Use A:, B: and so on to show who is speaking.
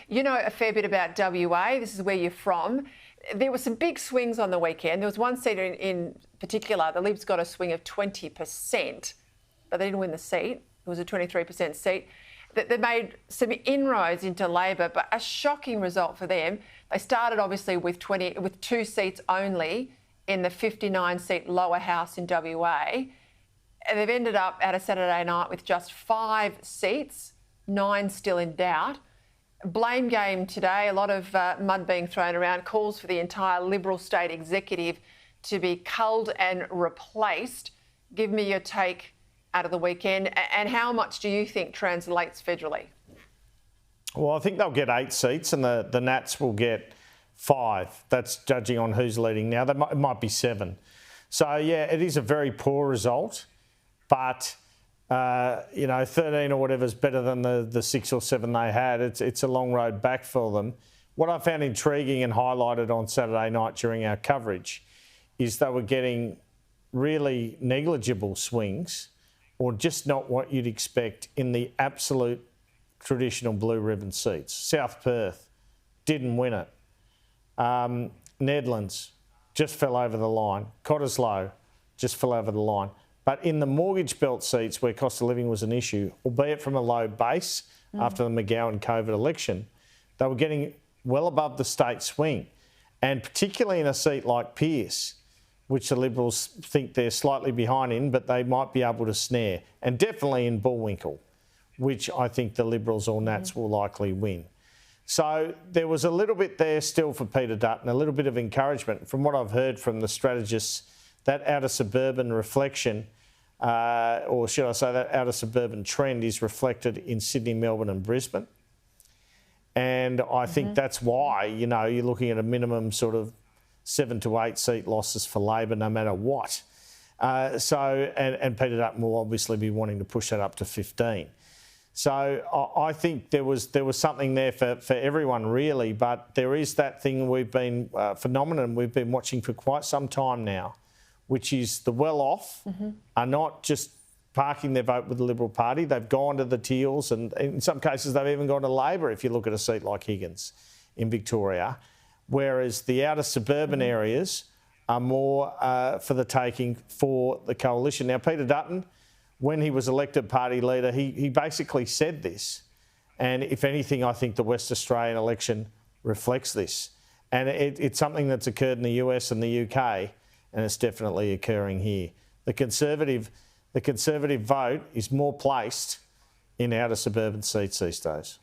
A: You know a fair bit about WA. This is where you're from. There were some big swings on the weekend. There was one seat in particular. The Libs got a swing of 20%, but they didn't win the seat. It was a 23% seat. They made some inroads into Labor, but a shocking result for them. They started obviously with 2 seats only in the 59-seat lower house in WA. And they've ended up at a Saturday night with just 5 seats, 9 still in doubt. Blame game today, a lot of mud being thrown around, calls for the entire Liberal state executive to be culled and replaced. Give me your take out of the weekend, and how much do you think translates federally?
B: Well, I think they'll get 8 seats and the Nats will get 5. That's judging on who's leading now. It might be 7. So, yeah, it is a very poor result, but 13 or whatever is better than the 6 or 7 they had. It's a long road back for them. What I found intriguing and highlighted on Saturday night during our coverage is they were getting really negligible swings, or just not what you'd expect in the absolute traditional blue ribbon seats. South Perth didn't win it. Nedlands just fell over the line. Cottesloe just fell over the line. But in the mortgage belt seats where cost of living was an issue, albeit from a low base after the McGowan COVID election, they were getting well above the state swing. And particularly in a seat like Pearce, which the Liberals think they're slightly behind in, but they might be able to snare. And definitely in Bullwinkle, which I think the Liberals or Nats will likely win. So there was a little bit there still for Peter Dutton, a little bit of encouragement. From what I've heard from the strategists, that outer suburban reflection, or should I say that outer suburban trend, is reflected in Sydney, Melbourne and Brisbane. And I think that's why, you're looking at a minimum sort of 7 to 8 seat losses for Labor no matter what. And Peter Dutton will obviously be wanting to push that up to 15. So I think there was something there for everyone really, but there is that thing phenomenon we've been watching for quite some time now, which is the well-off are not just parking their vote with the Liberal Party. They've gone to the Teals, and in some cases they've even gone to Labor if you look at a seat like Higgins in Victoria, whereas the outer suburban areas are more for the taking for the coalition. Now, Peter Dutton, when he was elected party leader, he basically said this. And if anything, I think the West Australian election reflects this. And it's something that's occurred in the US and the UK, and it's definitely occurring here. The Conservative vote is more placed in outer suburban seats these days.